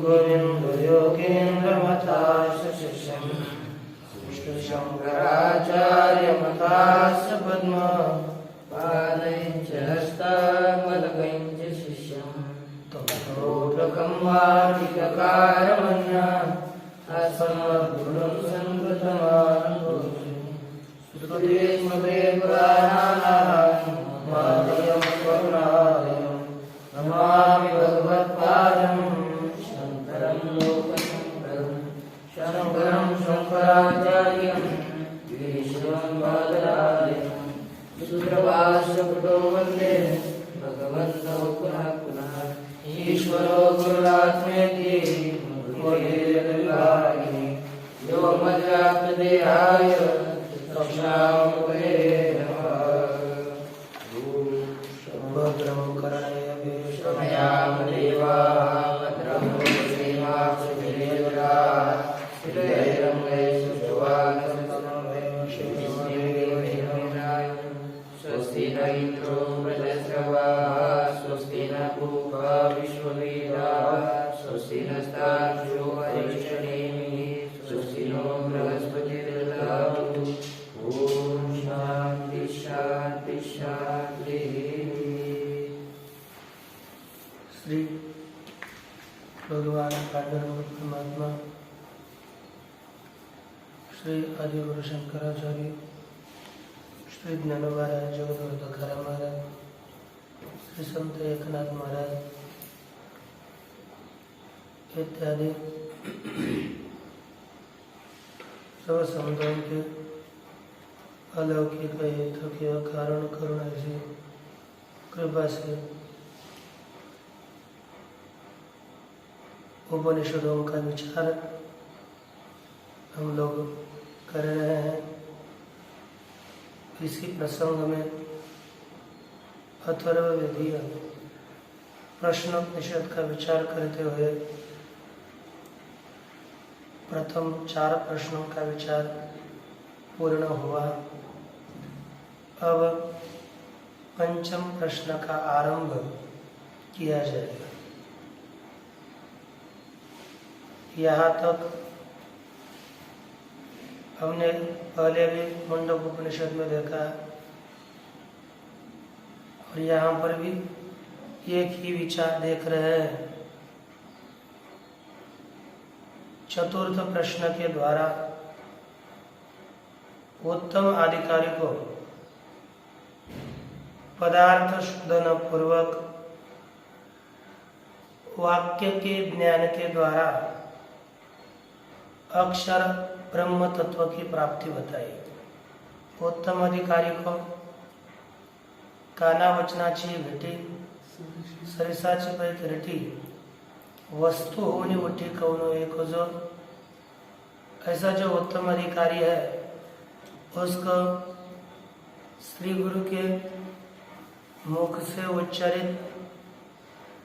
गोविन्दयोगेन्द्रमथास्य शिष्यम् विष्णुशङ्कराचार्यमथास्य पद्मपादैश्च हस्तामलकैश्च शिष्यम् तोत्रकं वाटिककारमन्या अस्मद्गुरुं सङ्कृतमानतोऽस्मि श्रुते स्मृते पुराणानाम् आद्यं करुणालयं नमामि भगवत्पादं शङ्करं लोकशङ्करं शङ्करं शङ्कराचार्यं केशवं बादरायणं सूत्रभाष्यकृतो वन्दे भगवन्तौ पुनः पुनः ईश्वरो गुरुरात्मेति मूर्तिर्विभागिनि व्योमव्याप्तदेहाय दक्षिणामूर्तये नमः। भद्रं कर्णेभिः शृणुयामदेवाः भद्रं श्रीमाक्षभिर्यजत्राः स्वस्ति न इन्द्रो वृद्धश्रवाः स्वस्ति न पूर्वा विश्ववेदाः स्वस्ति नस्तार्क्ष्यो अरिष्टनेमिः स्वस्ति नो बृहस्पतिर्दधातु। ॐ शान्ति शान्ति शान्तिः। श्री भगवान पांडुरंग परमात्मा श्री आदिगुरु शंकराचार्य श्री ज्ञान महाराज जगदोधकार महाराज श्री संत एकनाथ महाराज इत्यादि सब समुदायों के अलौकिक हेतु कारण करुणा से कृपा से उपनिषदों का विचार हम लोग कर रहे हैं। इसी प्रसंग में अथर्ववेदीय प्रश्नोपनिषद का विचार करते हुए प्रथम 4 प्रश्नों का विचार पूर्ण हुआ। अब पंचम प्रश्न का आरंभ किया जाएगा। यहाँ तक हमने पहले भी मुंडक उपनिषद में देखा और यहाँ पर भी एक ही विचार देख रहे हैं। चतुर्थ प्रश्न के द्वारा उत्तम अधिकारी को पदार्थ शोधन पूर्वक वाक्य के ज्ञान के द्वारा अक्षर ब्रह्म तत्व की प्राप्ति बताई। उत्तम अधिकारी को काना वचनाची भेटी सरिसाची पैकी रेटी वस्तु होनी उठी कौनो एक जो ऐसा जो उत्तम अधिकारी है उसको श्री गुरु के मुख से उच्चारित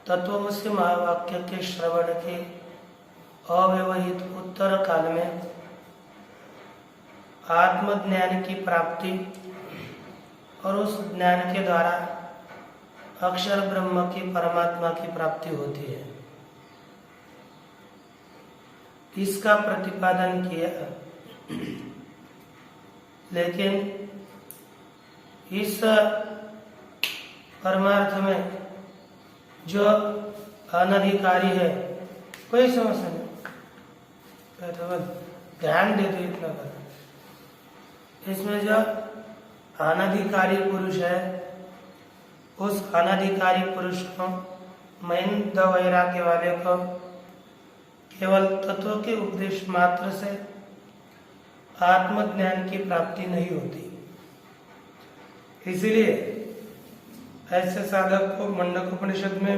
तत्वमसि महावाक्य के श्रवण के अव्यवहित उत्तर काल में आत्मज्ञान की प्राप्ति और उस ज्ञान के द्वारा अक्षर ब्रह्म की परमात्मा की प्राप्ति होती है। इसका प्रतिपादन किया, लेकिन इस परमार्थ में जो अनधिकारी है कोई समस्या नहीं, ध्यान दे दो इतना कर। इसमें जो अनधिकारी पुरुष है उस अनधिकारी पुरुष को महेंद्र वैराग्य वाले को केवल तत्व के उपदेश मात्र से आत्मज्ञान की प्राप्ति नहीं होती। इसीलिए ऐसे साधक को मुंडक उपनिषद में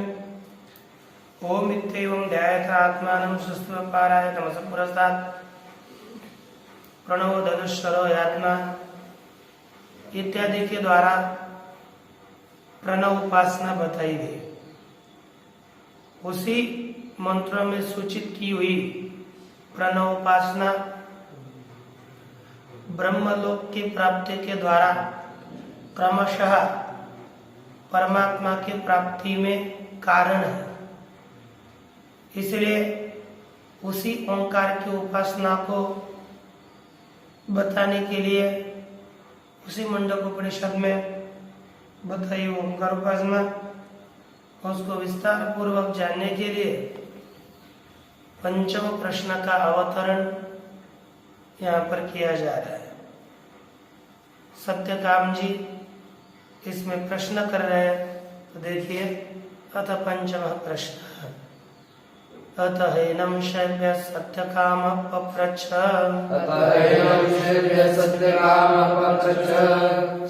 ओम इत्येवं ध्यायत आत्मानं सुस्वपाराय तमस पुरस्तात् प्रणव धनुष्वरो यात्मा इत्यादि के द्वारा प्रणव उपासना बताई गई। उसी मंत्रों में सूचित की हुई प्रणव उपासना ब्रह्मलोक की प्राप्ति के द्वारा क्रमशः परमात्मा की प्राप्ति में कारण है। इसलिए उसी ओंकार की उपासना को बताने के लिए उसी मुंडक उपनिषद में बताई ओंकार उपासना, उसको विस्तार पूर्वक जानने के लिए पंचम प्रश्न का अवतरण यहाँ पर किया जा रहा है। सत्यकाम जी इसमें प्रश्न कर रहे हैं, तो देखिए अथ पंचम प्रश्न अत हैनं शैव्य सत्यकाम पप्रच्छ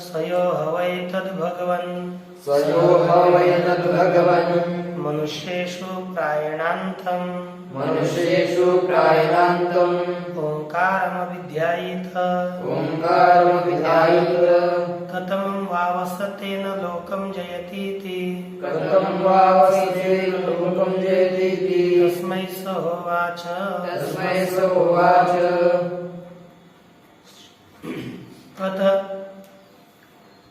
सयो हवै तद्भगवन् मनुष्येषु प्रायणान्तम् ओंकारमभिध्यायेत कथं वावसतेन लोकं जयतीति तस्मै स होवाच। अतः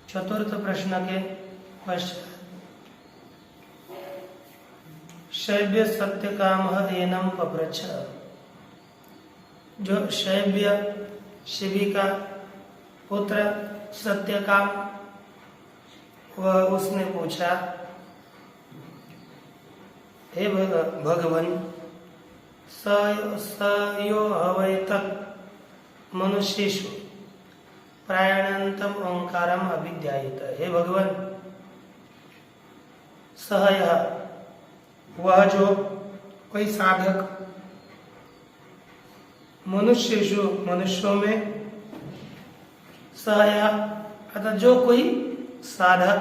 चतुर्थ प्रश्न के पश्चात शैव्य सत्यकाम एनं पप्रच्छ, जो शैव्य शिवी का पुत्र सत्यकाम वह उसने पूछा, हे भगवान सयो हवै तत् मनुष्येषु प्रायणान्तम ओंकारम अभिध्यायेत। हे भगवान, सह वह जो कोई साधक मनुष्येषु मनुष्यों में, सह अर्थात जो कोई साधक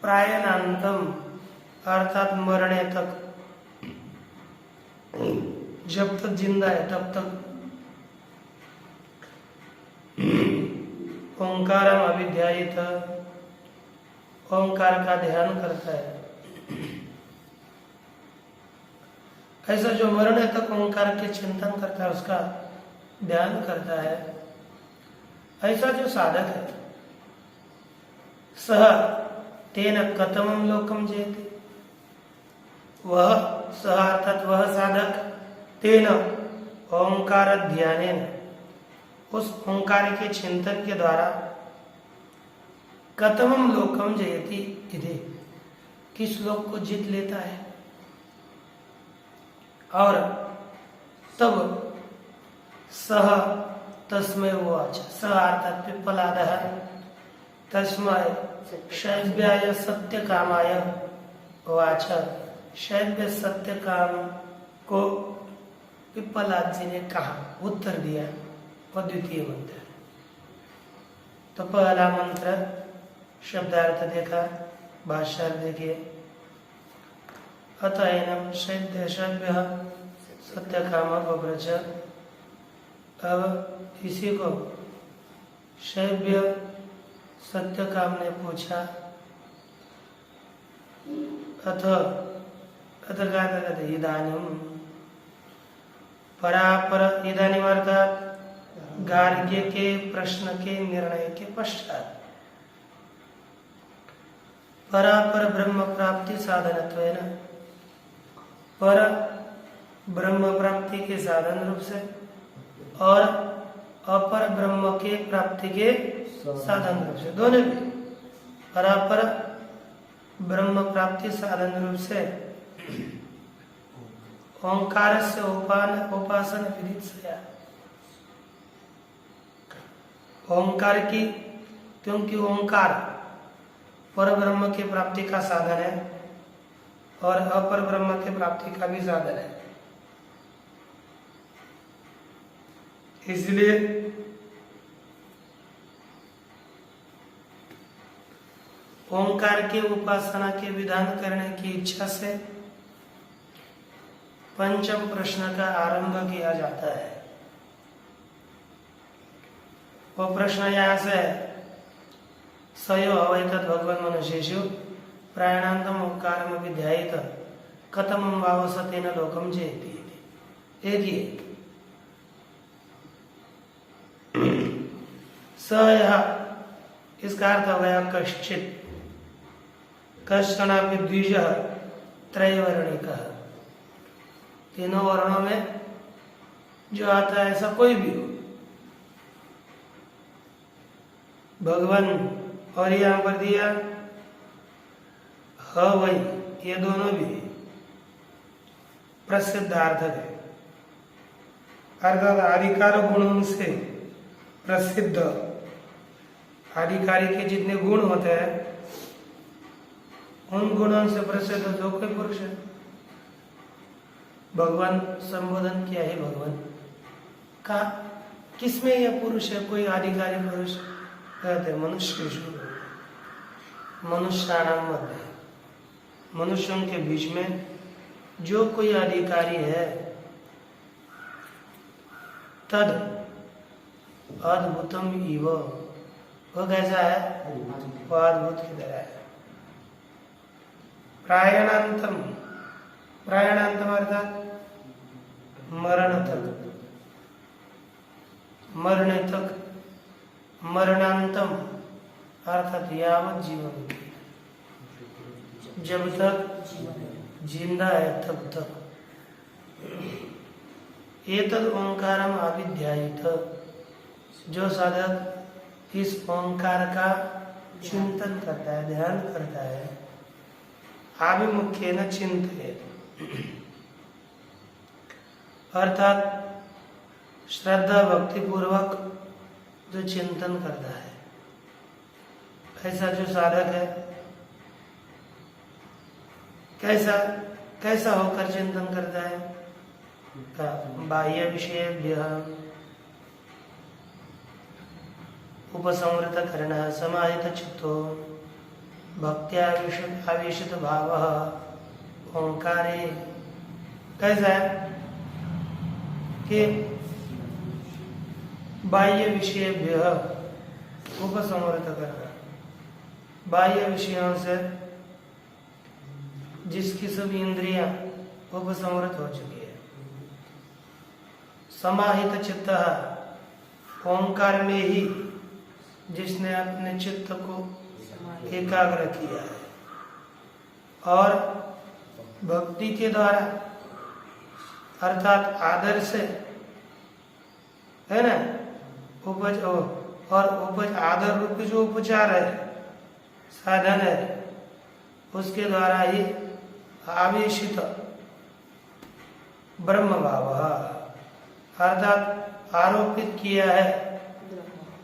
प्रायणान्तम अर्थात मरने तक, जब तक जिंदा है तब तक ओंकारम अभिध्यायेत ओंकार का ध्यान करता है। ऐसा जो मरने तक ओंकार के चिंतन करता है, उसका ध्यान करता है, ऐसा जो साधक है, सह तेन कतमं लोकम जयति, वह सह अर्थात वह साधक तेन ओंकार ध्यानेन उस ओंकार के चिंतन के द्वारा कतमं लोकम जयति इति किस लोक को जीत लेता है। और तब सह तस्मै उवाच, सह अर्थात पिप्पलादः तस्मै शैव्याय सत्यकामाय उवाच, शैव्य सत्यकाम को पिप्पलाद जी ने कहा, उत्तर दिया। और द्वितीय मंत्र, तो पहला मंत्र शब्दार्थ देखा, भाष्यार्थ देखिए। अतएनं शैव्य सत्यकाम पप्रच्छ, अब इसी को शैव्य सत्यकाम ने पूछा। अथ इदानीं परापर, इदानीं अर्थात गार्ग्य के प्रश्न के निर्णय के पश्चात परापर ब्रह्म प्राप्ति साधनत्वेन, पर ब्रह्म प्राप्ति के साधन रूप से और अपर ब्रह्म के प्राप्ति के साधन रूप से, दोनों भी परापर ब्रह्म प्राप्ति साधन रूप से ओंकार से उपासन विदित, ओंकार की, क्योंकि ओंकार पर ब्रह्म की प्राप्ति का साधन है और अपर ब्रह्म की प्राप्ति का भी साधन है। इसलिए ओंकार के उपासना के विधान करने की इच्छा से पंचम प्रश्न का आरंभ किया जाता है। वो प्रश्न यहाँ से, सयो हवै तद् भगवन् मनुष्येषु प्रायणान्तम ओंकारम अभिध्यायेत कथमं वावसतेन लोकम जयति। एक ही स, इसका अर्थ हो गया कश्चित, कश्चनापि द्विजः त्रैवर्णिका, तीनों वर्णों में जो आता है ऐसा कोई भी हो, भगवान। और यहाँ पर दिया ह वही, ये दोनों भी प्रसिद्धार्थक है, अर्थात आधिकार गुणों से प्रसिद्ध। आधिकारी के जितने गुण होते हैं उन गुणों से प्रसिद्ध जो कोई पुरुष है। भगवान संबोधन किया है भगवान का, किसमें यह पुरुष है? कोई आधिकारी पुरुष कहते मनुष्य, मनुष्याणाम मध्य, मनुष्यों के बीच में जो कोई अधिकारी है, तद अद्भुतम इव, वो कैसा है? वो अद्भुत की तरह है। प्रायणांतम, प्रायणांतम अर्थात मरण तक, मरने तक, मरणांतम अर्थात यावत जीवन, जब तक जिंदा है तब तक। एतद ओंकारम अभिध्यायित, जो साधक इस ओंकार का चिंतन करता है, ध्यान करता है, आभिमुख्येन चिंतयेत्, अर्थात श्रद्धा भक्ति पूर्वक जो चिंतन करता है, ऐसा जो साधक है, कैसा कैसा होकर चिंतन करता है? का बाह्य विषय उपसंवृत करण समाहित चित्तो भक्त्यावेशित भाव ओंकारे। कैसा है कि बाह्य विषय उपसंवृत करना, बाह्य विषयों से जिसकी सभी इंद्रियां उपसंवृत हो चुकी है, समाहित चित्त, ओंकार में ही जिसने अपने चित्त को एकाग्र किया है, और भक्ति के द्वारा अर्थात आदर से, है ना, उपज, और उपज आदर रूपी जो उपचार है, साधन है, उसके द्वारा ही आवेशित ब्रह्म भाव, अर्थात आरोपित किया है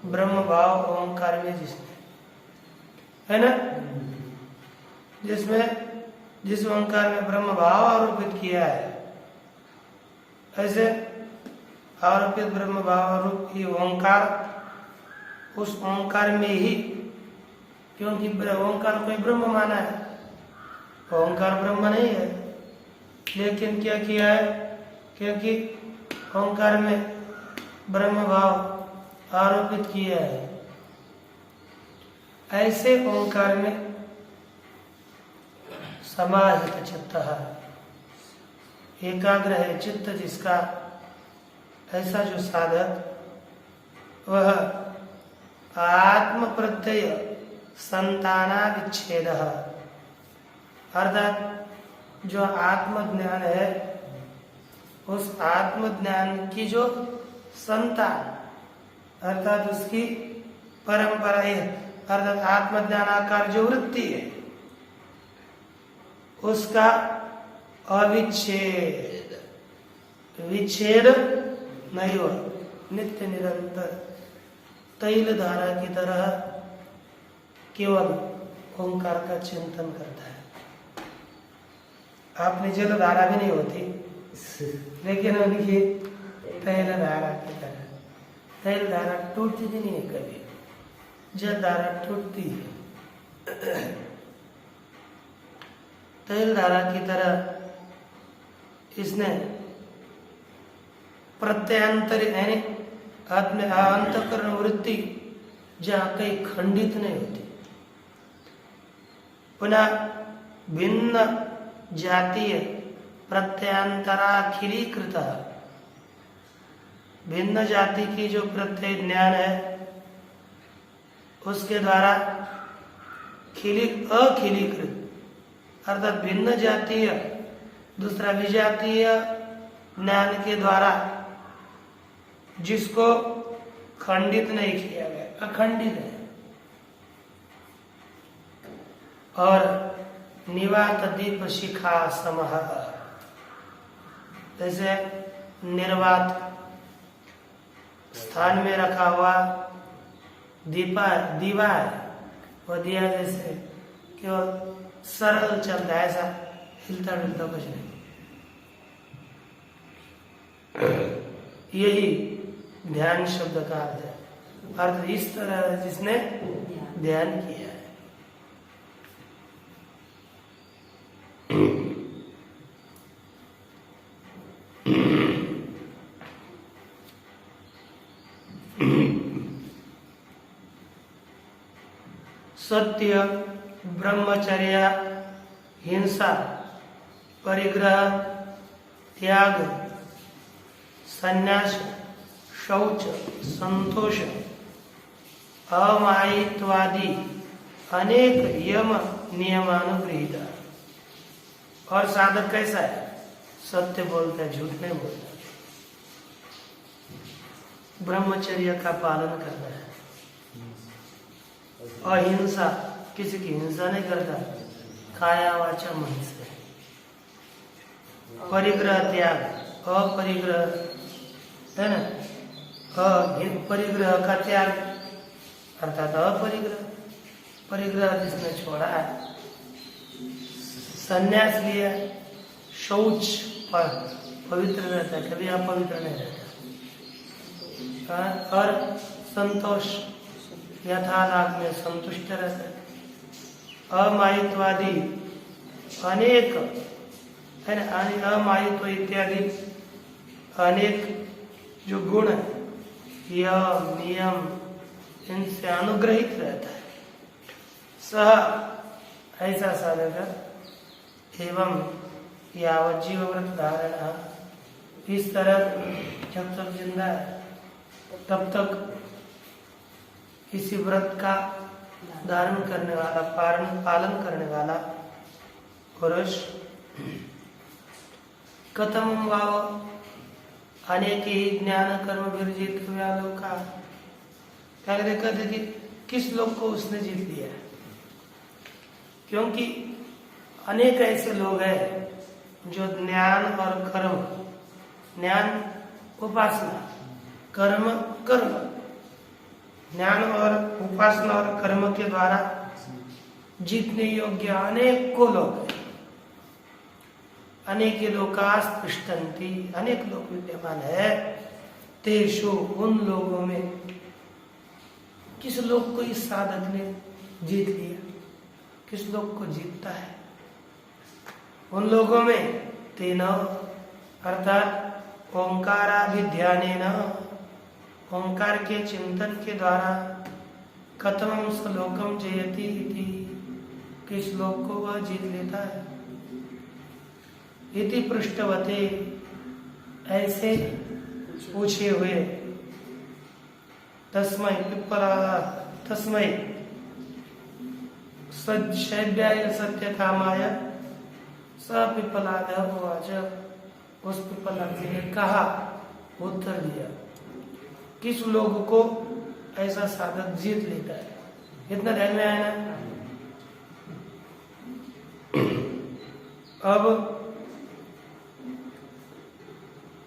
ब्रह्म भाव ओंकार में जिसने, है ना, जिसमें जिस ओंकार में ब्रह्म भाव आरोपित किया है, ऐसे आरोपित ब्रह्म भाव रूपी ओंकार, उस ओंकार में ही, क्योंकि ओंकार को ब्रह्म माना है, ओंकार ब्रह्म नहीं है, लेकिन क्या किया है? क्योंकि ओंकार में ब्रह्म भाव आरोपित किया है, ऐसे ओंकार में समाहित चित्त, एकाग्र है चित्त जिसका, ऐसा जो साधक वह आत्म प्रत्यय संताना विच्छेद, अर्थात जो आत्मज्ञान है, उस आत्मज्ञान की जो संतान अर्थात उसकी परंपरा है, अर्थात आत्मज्ञानाकार जो वृत्ति है, उसका अविच्छेद, विच्छेद नहीं हो, नित्य निरंतर तैल धारा की तरह केवल ओंकार का चिंतन करता है। आपने जल धारा भी नहीं होती, लेकिन उनकी तैल धारा की तरह, तैल धारा टूटती भी नहीं है कभी, जल धारा टूटती है, तैल धारा की तरह इसने प्रत्यंतर यानी अंतःकरण वृत्ति जहाँ कहीं खंडित नहीं होती, पुनः भिन्न जातीय प्रत्यंतराखिलीकृत, भिन्न जाति की जो प्रत्यय ज्ञान है उसके द्वारा अखिलीकृत अर्थात भिन्न जातीय, दूसरा विजातीय ज्ञान के द्वारा जिसको खंडित नहीं किया गया, अखंडित है। और निवात दीप शिखा समह, जैसे निर्वात स्थान में रखा हुआ दीवा है, वो दिया जैसे केवल सरल चलता है, ऐसा हिलता डुलता कुछ नहीं। यही ध्यान शब्द का अर्थ है। अर्थ इस तरह जिसने ध्यान किया है। सत्य, ब्रह्मचर्य, हिंसा, परिग्रह, त्याग, संन्यास, शौच, संतोष, अमायित्वादि अनेक यम नियमानुगृहीत। और साधक कैसा है? सत्य बोलता है, झूठ नहीं बोलता, ब्रह्मचर्य का पालन करता है, अहिंसा, किसी की हिंसा नहीं करता, काया वाचा मन से, परिग्रह, त्याग, अपरिग्रह है ना, परिग्रह का त्याग अर्थात अपरिग्रह, परिग्रह जिसने छोड़ा है, संन्यास लिया, शौच पर पवित्र रहता है, कभी अपवित्र नहीं रहता, और संतोष, यथालाभ में संतुष्ट रहता है, अमायित्वादि अनेक है ना, अमायित्व इत्यादि अनेक जो गुण है, यम नियम, इनसे अनुग्रहित रहता है। सह ऐसा साधक एवं यावत जीव व्रत धारणा, इस तरह जब तक जिंदा है तब तक इसी व्रत का धारण करने वाला, पालन करने वाला पुरुष कथम वाव अनेक ही ज्ञान कर्म विरजित व्यालोका, क्या कहते कि किस लोग को उसने जीत लिया, क्योंकि अनेक ऐसे लोग हैं जो ज्ञान और कर्म, ज्ञान उपासना, कर्म कर्म, ज्ञान और उपासना और कर्म के द्वारा जीतने योग्य अनेकों लोग हैं। अनेक लोकास तिष्ठन्ति, अनेक लोग विद्यमान है। तेषु उन लोगों में, किस लोग को इस साधक ने जीत लिया, किस लोग को जीतता है? उन लोगों में तेन अर्थात ओंकाराभिध्यानेन, ओंकार के चिंतन के द्वारा, कथम श्लोकम जयति इति, किस लोक को वह जीत लेता है। इति पृष्ठवते, ऐसे पूछे हुए, तस्मै पिप्पला, तस्मै सज्जैव्याय सत्यकामाय स पिप्पलाद उवाच, उस पिप्पलाद जी ने कहा, उत्तर दिया, किस लोग को ऐसा साधक जीत लेता है। इतना ध्यान में आया ना। अब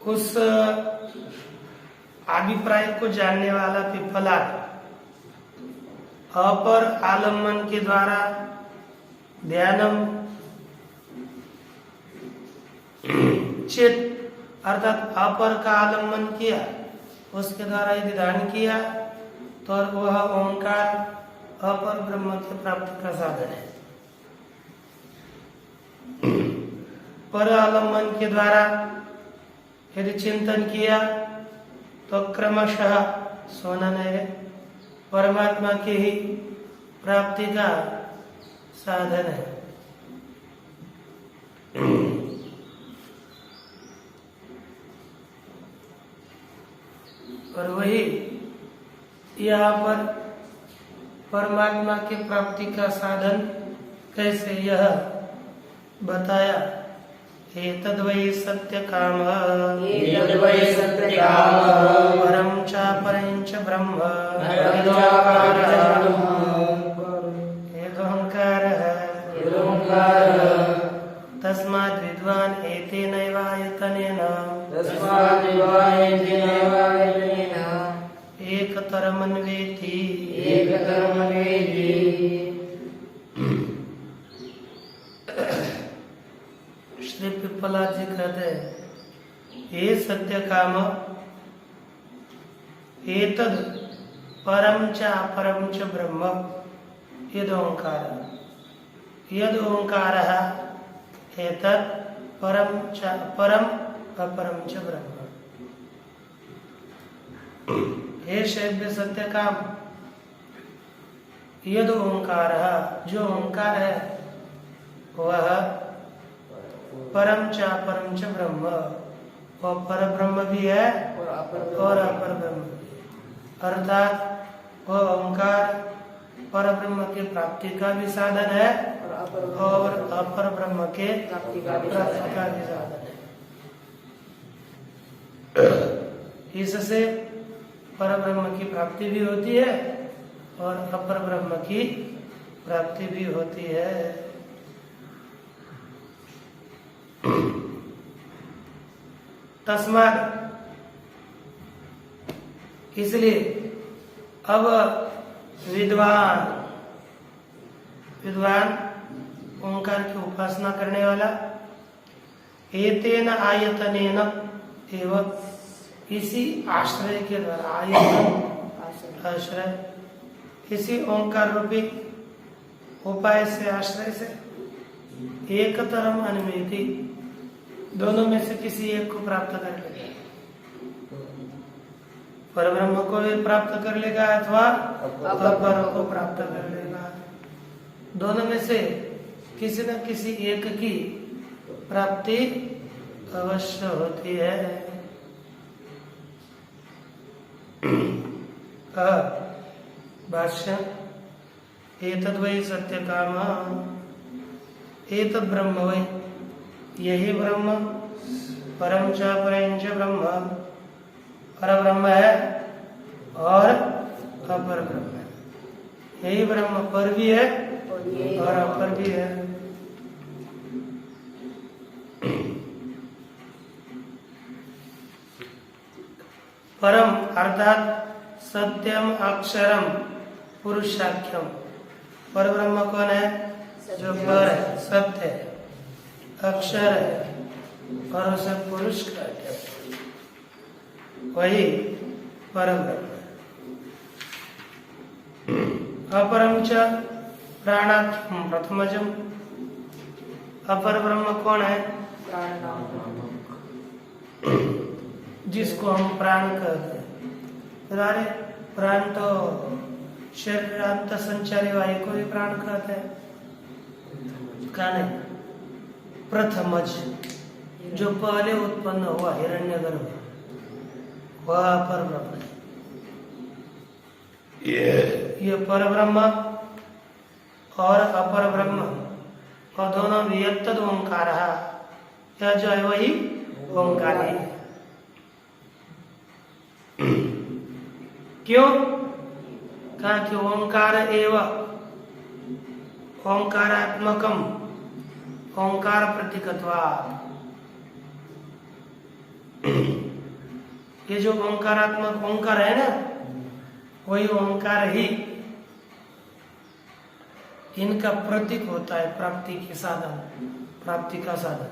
उस अभिप्राय को जानने वाला पिप्पलाद अपर आलम्बन के द्वारा ध्यानम चित, अर्थात अपर का आलम्बन किया, उसके द्वारा यदि ध्यान किया तो वह ओंकार अपर ब्रह्म की प्राप्ति का साधन है। पर आलम्बन के द्वारा यदि चिंतन किया तो क्रमशः सोना है, परमात्मा की ही प्राप्ति का साधन है। और वही यहाँ पर परमात्मा की प्राप्ति का साधन कैसे, यह बताया एतद्वै सत्यकामः परं च परं च ब्रह्म यदोंकारः तस्माद् विद्वान् एतेनैवायतनेन एकतरमन्वेति। श्री पिप्पला जी कहते हैं ये सत्य काम एतद परम च अपरम च ब्रह्म यद ओंकार एतद परम च परम अपरम च ब्रह्म। हे शैव्य सत्य काम यद ओंकार जो ओंकार है वह परम च परम च ब्रह्म और पर ब्रह्म भी है और अपर ब्रह्म भी है। अर्थात वह ओंकार पर ब्रह्म की प्राप्ति का भी साधन है और अपर ब्रह्म के प्राप्ति का भी साधन है। इससे पर ब्रह्म की प्राप्ति भी होती है और अपर ब्रह्म की प्राप्ति भी होती है। तस्मात् इसलिए अब विद्वान ओंकार की उपासना करने वाला एतेन आयतनेन एवं इसी आश्रय के द्वारा आयतन आश्रय इसी ओंकार रूपी उपाय से आश्रय से एक तरम अन्वेति दोनों में से किसी एक को प्राप्त कर लेगा। परब्रह्म को भी प्राप्त कर लेगा अथवा अपर को प्राप्त कर लेगा। दोनों में से किसी न किसी एक की प्राप्ति अवश्य होती है। भाष्य एतद्वै सत्यकाम एतद् ब्रह्म वै यही ब्रह्म परम च परं च ब्रह्म पर ब्रह्म है और अपर ब्रह्म है। यही ब्रह्म पर भी है और अपर भी है। परम अर्थात सत्यम अक्षरम पुरुषाख्यम। पर ब्रह्म कौन है? जो पर है, सत्य है, अक्षर है और उसे पुरुष कहते हैं, वही परम ब्रह्म है। अपरम च प्राणाख्यम प्रथमजम। अपर ब्रह्म कौन है? जिसको हम प्राण कहते हैं। अरे प्राण तो शरीरांत संचारी वायु को भी प्राण कहते हैं। क्या नहीं? प्रथमज जो पहले उत्पन्न हुआ हिरण्यगर्भ वह अपर ब्रह्म है। ये पर ब्रह्म और अपर ब्रह्म और दोनों वियत्तद ओंकार यह जो है वही ओंकार ही है। क्यों? कहा कि ओंकार एव ओंकारात्मकम ओंकार प्रतीकत्वात्। ये जो ओंकारात्मक ओंकार है ना वही ओंकार ही इनका प्रतीक होता है, प्राप्ति के साधन, प्राप्ति का साधन।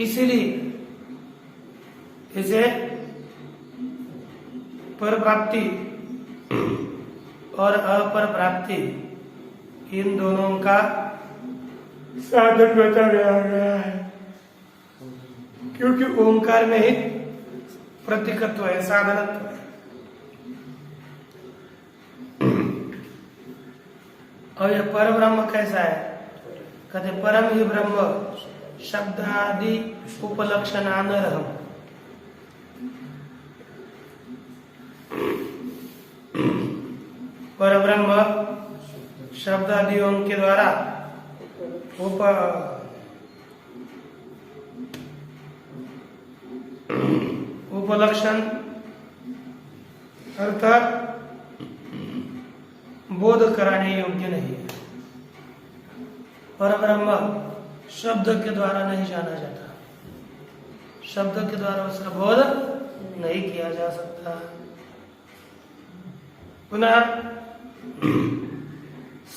इसीलिए इसे पर प्राप्ति और अपर प्राप्ति इन दोनों का साधन बताया गया है। क्योंकि ओंकार में ही प्रतीकत्व है, साधनत्व है। और यह पर ब्रह्म कैसा है? कहते परम ही ब्रह्म शब्दादि उपलक्षणानर्हम्। पर ब्रह्म शब्दादियों के द्वारा उपलक्षण अर्थात बोध कराने योग्य नहीं है। परब्रह्म शब्द के द्वारा नहीं जाना जाता, शब्द के द्वारा उसका बोध नहीं किया जा सकता। पुनः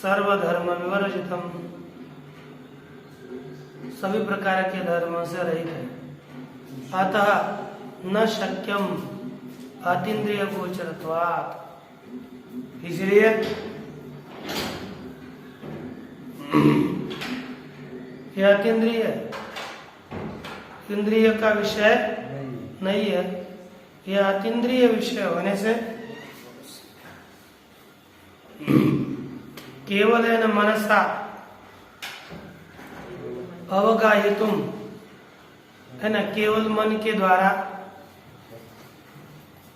सर्वधर्म विवर्जितम, सभी प्रकार के धर्मों से रहित है। अतः न शक्यम अतीन्द्रिय गोचरत्वात्, इसलिए यह अतीन्द्रिय इंद्रिय का विषय नहीं है। यह अतीन्द्रिय विषय होने से केवल मनसा अवगाहितुम, है ना, केवल मन के द्वारा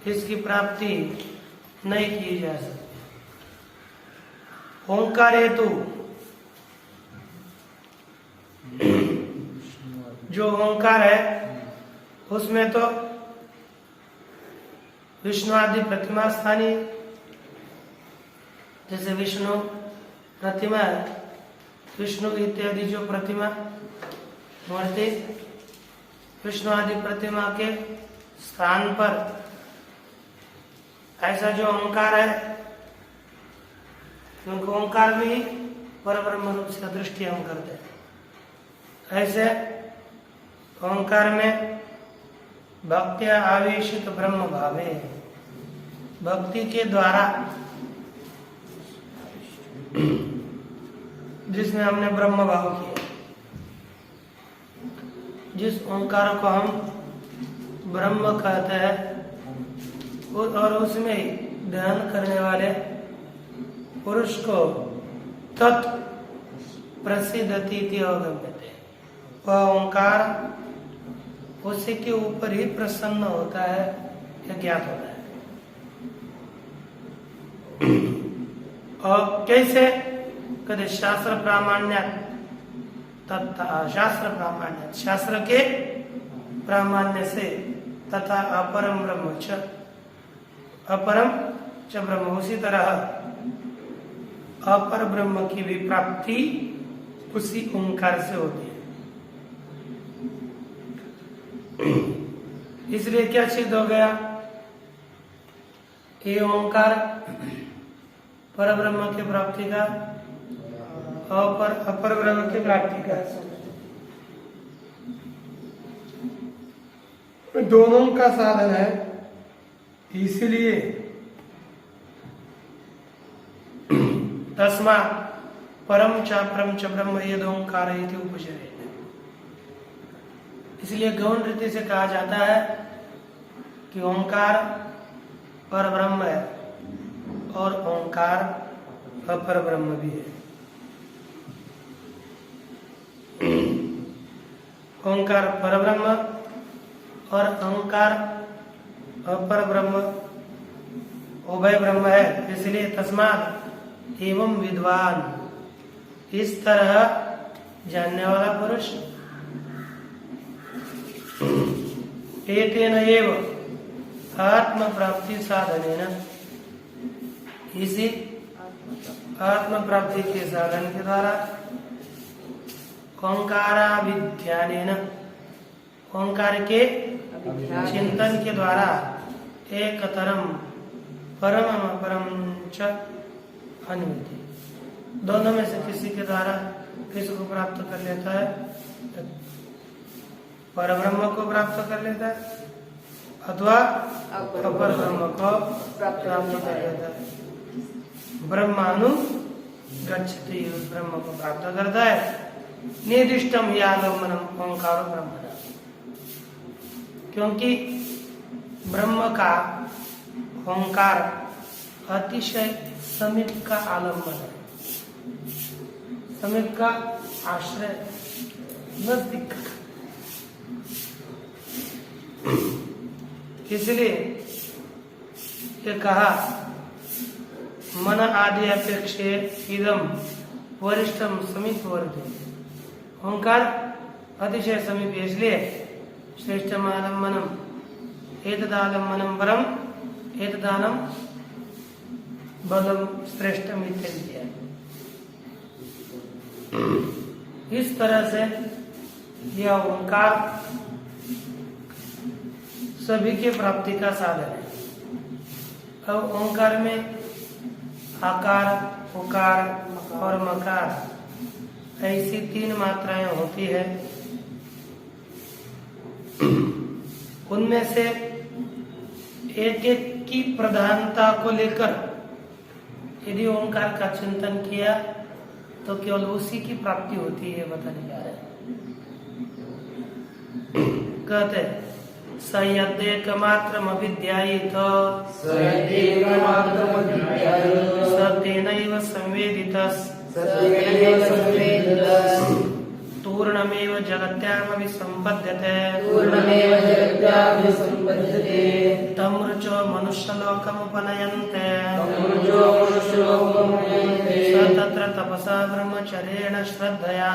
इसकी प्राप्ति नहीं की जा सकती। ओंकार हेतु, जो ओंकार है उसमें तो विष्णु आदि प्रतिमा स्थानीय, जैसे विष्णु प्रतिमा है, विष्णु इत्यादि जो प्रतिमा मूर्ति विष्णु आदि प्रतिमा के स्थान पर, ऐसा जो ओंकार है, क्योंकि ओंकार में ही परब्रह्म रूप से दृष्टि हम करते हैं। ऐसे ओंकार में भक्त्या आवेशित ब्रह्म भावे, भक्ति के द्वारा जिसमें हमने ब्रह्म भाव किया, जिस ओंकार को हम ब्रह्म कहते हैं और उसमें ध्यान करने वाले पुरुष को तत् प्रसिद्धति अवगम्यते, वह ओंकार उसी के ऊपर ही प्रसन्न होता है या ज्ञात होता है। और कैसे? कहते शास्त्र प्रामाण्य, तथा शास्त्र प्रामाण्य, शास्त्र के प्रामाण्य से, तथा अपरम ब्रह्म च, अपरम च ब्रह्म, उसी तरह अपर ब्रह्म की भी प्राप्ति उसी ओंकार से होती है। इसलिए क्या सिद्ध हो गया? ये ओंकार परब्रह्म की प्राप्ति का, अपर ब्रह्म की प्राप्ति का, दोनों का साधन है। इसलिए तस्मात् परम च ब्रह्म यद ओंकार इति उपचर्यते। इसलिए गौण रीति से कहा जाता है कि ओंकार पर ब्रह्म है और ओंकार अपर ब्रह्म भी है। ओंकार पर ब्रह्म और ओंकार अपर ब्रह्म उभय ब्रह्म है। इसलिए तस्मात् एवं विद्वान, इस तरह जानने वाला पुरुष, एतेन एव आत्म प्राप्ति साधनेन, इसी आत्म प्राप्ति के साधन के द्वारा, ओंकाराभिध्यानेन, ओंकार के चिंतन के द्वारा, एक तरम परम अपरम च अनुमिति, दोनों में से किसी के द्वारा किसको प्राप्त कर लेता है? परब्रह्म को प्राप्त कर लेता है अथवा अपर ब्रह्म को प्राप्त कर लेता है। ब्रह्मानु गच्छति, उस ब्रह्म को प्राप्त करता है। निर्दिष्टम ही आलम्बनम ओंकार ब्रह्म, क्योंकि ब्रह्म का ओंकार अतिशय समीप का आलम्बन है, समीप का आश्रय, नजदीक। इसलिए ये कहा मन आदि अपेक्षे इदम वरिष्ठम समीप वर्धे, ओंकार अतिशय समीप, इसलिए श्रेष्ठम आलम्बनम, एतदालम्बनं परम एतदानं बलम श्रेष्ठम इत्यादि। इस तरह से यह ओंकार सभी के प्राप्ति का साधन है। अब ओंकार में आकार, उकार और मकार ऐसी 3 मात्राएं होती है। उनमें से एक एक की प्रधानता को लेकर यदि ओंकार का चिंतन किया तो केवल उसी की प्राप्ति होती है, बताने जा रहे हैं। कहते सयदेकमात्रम अविद्यायित सतेनैव संवेदितस् पूर्णमेव जगत्यामभिसम्पद्यते तमृचो मनुष्यलोकमुपनयन्ते स तत्र तपसा ब्रह्मचर्येण श्रद्धया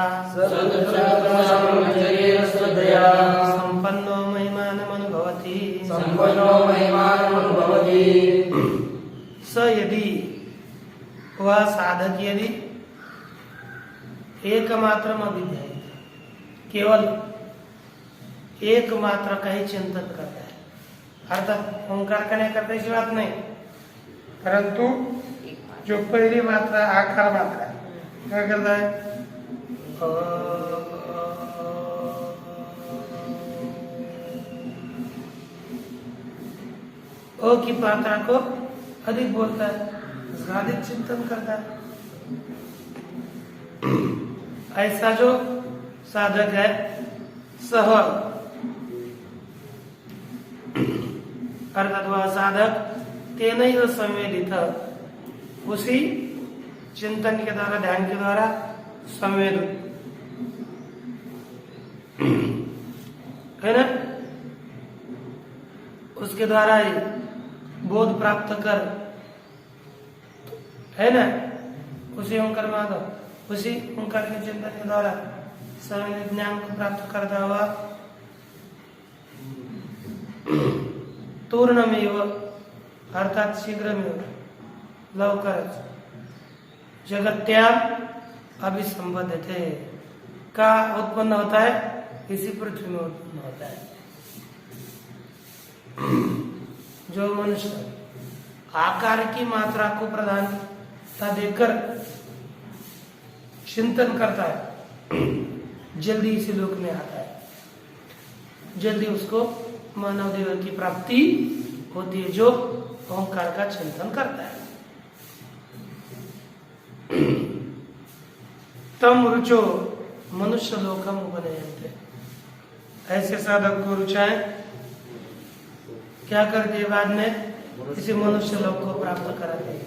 सम्पन्नो महिमानमनुभवति। स यदि वह साधक यदि एकमात्र अविद्या केवल एकमात्र का ही चिंतन करता है, अर्थात ओंकार का नहीं करता ऐसी बात नहीं, परंतु जो पहली मात्रा आकार मात्रा क्या करता है, ओ की मात्रा को अधिक बोलता है, अधिक चिंतन करता है। ऐसा जो साधक है सह अर्थात वह साधक तेनैव संवेदित, उसी चिंतन के द्वारा ध्यान के द्वारा संवेद है ना, उसके द्वारा ही बोध प्राप्त कर है ना, उसी ओंकार माधव उसी ओंकार के चिंतन के द्वारा सभी ज्ञान को प्राप्त करता हुआ तूर्णमेव अर्थात शीघ्रमेव लवकर जगत्याम अभिसंबद्धते का उत्पन्न होता है, इसी पृथ्वी में उत्पन्न होता है। जो मनुष्य आकार की मात्रा को प्रधानता देकर चिंतन करता है जल्दी इसी लोक में आता है, जल्दी उसको मानव देव की प्राप्ति होती है जो ओंकार का चिंतन करता है। तम रुचो मनुष्य लोकम उपनयन्ते, ऐसे साधक को रुचाए क्या करते हैं, बाद में इसी मनुष्य लोक को प्राप्त कराते हैं।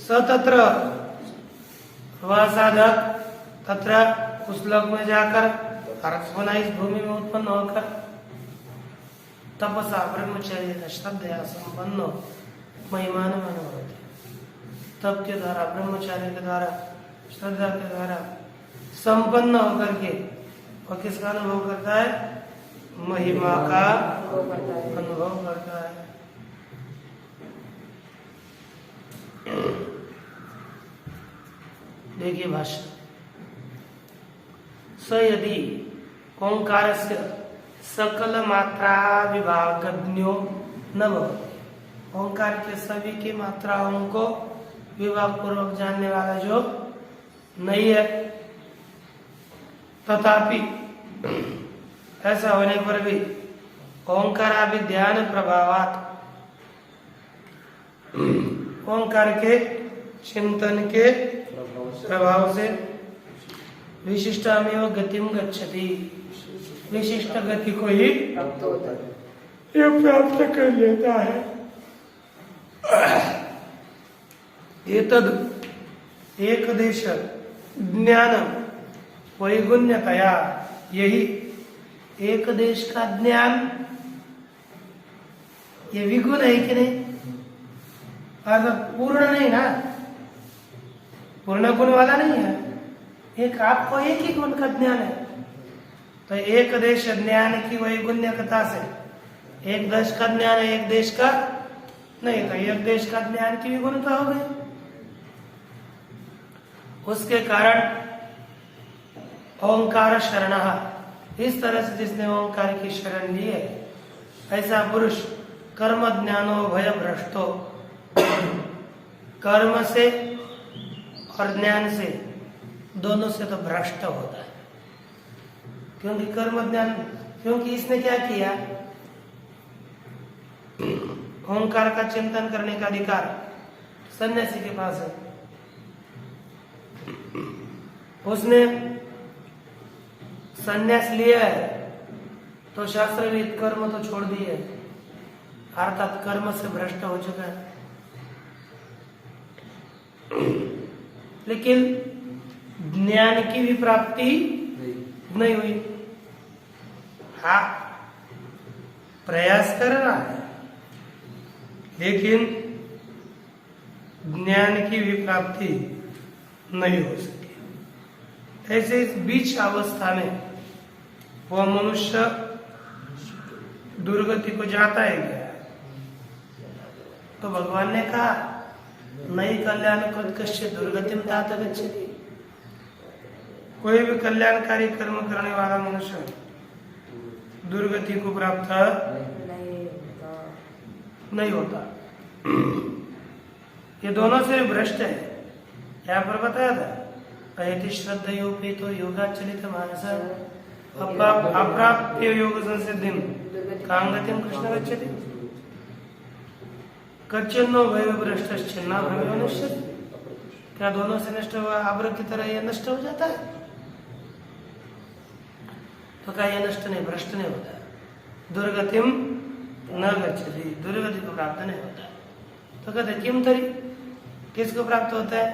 सतत्र वह साधक तत्र उस लोक में जाकर पुनः इस भूमि में उत्पन्न होकर तपसा ब्रह्मचर्य श्रद्धया संपन्नो महिमान अनुभवति, तप के द्वारा ब्रह्मचर्य के द्वारा श्रद्धा के द्वारा संपन्न होकर के वह किसका अनुभव करता है, महिमा का अनुभव करता है। देखिए भाष्य, स यदि ओंकारस्य सकल मात्रा विभागज्ञो न भवति, ओंकार के सभी की मात्राओं को विभाग पूर्वक जानने वाला जो नहीं है, तथापि ऐसा होने पर भी ओंकाराभिध्यान प्रभावात, ओंकार के चिंतन के प्रभाव से विशिष्टामेव गतिम गच्छति, विशिष्ट गति को ही ये प्राप्त कर लेता है। एतद एकदेश ज्ञान वैगुण्यतया, यही एक देश का ज्ञान ये विगुण है कि नहीं, अर्थात पूर्ण नहीं ना, पूर्ण गुण वाला नहीं है, एक आपको एक ही गुण का ज्ञान है। तो एक देश ज्ञान की वैगुण्यता से एक दश का ज्ञान है, एक देश का नहीं, तो एक देश का ज्ञान की विगुणता हो गई। उसके कारण ओंकार शरण, इस तरह से जिसने ओंकार की शरण ली है, ऐसा पुरुष कर्म ज्ञानो भय भ्रष्टो, कर्म से और ज्ञान से दोनों से तो भ्रष्ट होता है। क्योंकि कर्म ज्ञान, क्योंकि इसने क्या किया, ओंकार का चिंतन करने का अधिकार सन्यासी के पास है। उसने सन्यास लिया है तो शास्त्रविद कर्म तो छोड़ दिए, अर्थात कर्म से भ्रष्ट हो चुका है। लेकिन ज्ञान की भी प्राप्ति नहीं हुई। हाँ, प्रयास कर रहा है, लेकिन ज्ञान की भी प्राप्ति नहीं हो सकी। ऐसे इस बीच अवस्था में वह मनुष्य दुर्गति को जाता है क्या? तो भगवान ने कहा नई कल्याण कृत्कश्य दुर्गतिम तात गच्छति। कोई भी कल्याणकारी कर्म करने वाला मनुष्य दुर्गति को प्राप्त नहीं होता। ये दोनों से भ्रष्ट है। यहाँ पर बताया था, अयति श्रद्धयोपेतो योगाचलित मानस अप्राप्य योग संसिद्धिम कांगतिम कृष्ण गच्छति। कच्चन्नो भय भ्रष्टश्चिन्ना भ्रमयो नश्यति। क्या दोनों से नष्ट हुआ? अब्र की तरह ये नष्ट हो जाता है? तो क्या ये नष्ट नहीं, भ्रष्ट नहीं होता है। दुर्गतिम न गच्छति, दुर्गति को प्राप्त नहीं होता है। तो कहते किम तरी, किसको प्राप्त होता है?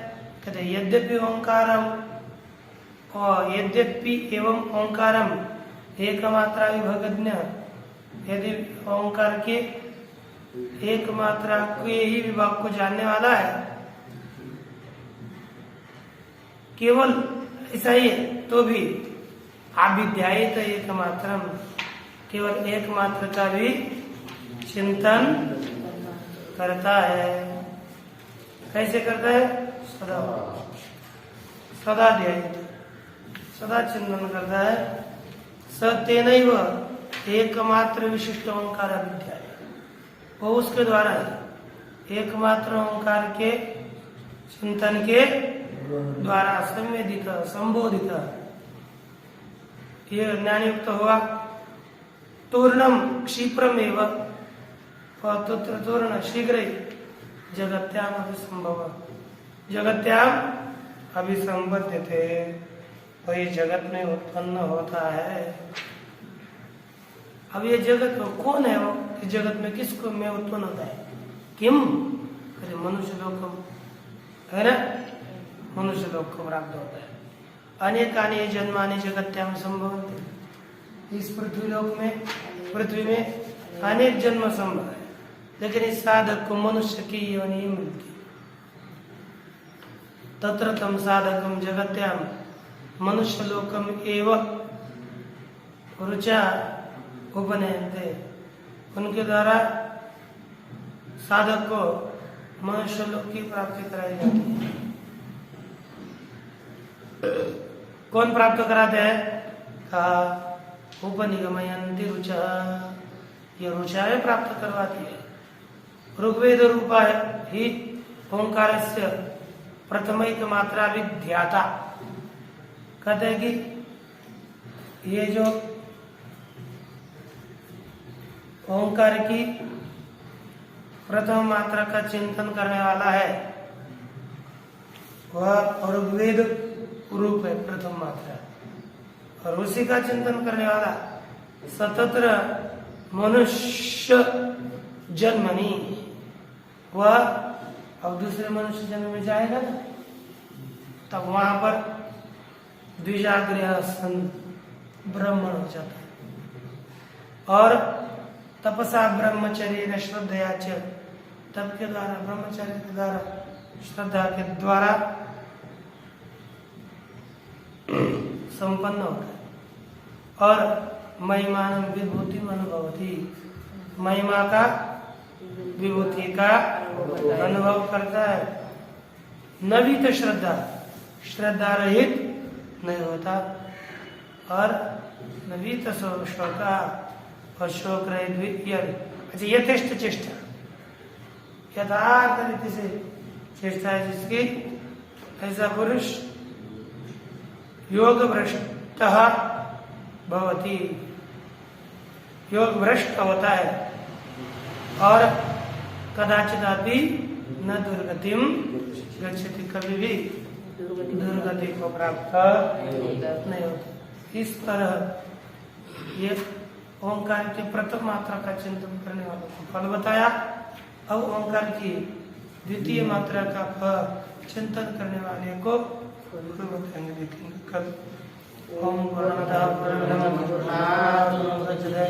कहते यद्यपि ओंकारम, और यद्यपि एवं ओंकारम एकमात्रा विभगज्ञ, यदि ओंकार के एक मात्रा के ही विभाग को जानने वाला है, केवल ऐसा ही है, तो भी अविद्यायित एक मात्रम, केवल एक मात्र का भी चिंतन करता है। कैसे करता है? सदा सदा ध्यायित, सदा चिंतन करता है। सतेनैव एकमात्र विशिष्ट ओंकार विद्या, वो उसके द्वारा है। एकमात्र ओंकार के चिंतन के द्वारा संवेदित संबोधित ये ज्ञान युक्त हुआ। तूर्णम क्षिप्रमेव, तूर्ण शीघ्र जगत्याम अभिसंभव, जगत्याम अभिसंबद्धते, वही जगत में उत्पन्न होता है। अब ये जगत में कौन है? वो इस जगत में किसको में उत्पन्न होता है? किम? अरे मनुष्य लोक है ना, मनुष्य लोक को प्राप्त होता है। अनेकानि जन्मानि जगत्याम संभवन्ति, इस पृथ्वी लोक में, पृथ्वी में अनेक जन्म संभव है, लेकिन इस साधक को मनुष्य की योनि मिलती। तत्र तम साधकम जगत्याम मनुष्य लोकम एव रुचा उपनयन्ते, उनके द्वारा साधक को मनुष्य लोक की प्राप्ति कराई जाती है। कौन प्राप्त कराते हैं? कहा उपनिगमयन्ति रुचा, ये रुचाएं प्राप्त करवाती है। ऋग्वेद रूपा ही ओंकारस्य प्रथमैक मात्रा विध्याता, कहते हैं कि ये जो ओंकार की प्रथम मात्रा का चिंतन करने वाला है, वह ऋग्वेद रूप है प्रथम मात्रा, और उसी का चिंतन करने वाला सतत्र मनुष्य जन्मनी, वह अब दूसरे मनुष्य जन्म में जाएगा ना, तब वहां पर द्विजाग्रह सन ब्राह्मण हो जाता है। और तपसा ब्रह्मचर्य श्रद्धया च, तप के द्वारा, ब्रह्मचर्य के द्वारा, श्रद्धा के द्वारा संपन्न होता है। और महिमानम विभूति अनुभवती, महिमा का, विभूति का अनुभव करता है। नवीत श्रद्धा, श्रद्धा रहित नहीं होता। और नवीत शोका, और शोक रहित। अच्छा, यथेष्ट चेष्टा, यथार्थ रीति से चेष्टा है जिसकी, ऐसा पुरुष योग भ्रष्ट भवति, योग भ्रष्ट होता है और कदाचिदापि न दुर्गतिम गच्छति, कभी भी दुर्गति को प्राप्त नहीं होता। इस तरह ये ओंकार की प्रथम मात्रा का चिंतन करने वालों को फल बताया। अब ओंकार की द्वितीय मात्रा का फल चिंतन करने वाले को फल बताएंगे, देखेंगे कल। ओम पूर्णमदः पूर्णमिदं पूर्णात् मुदच्यते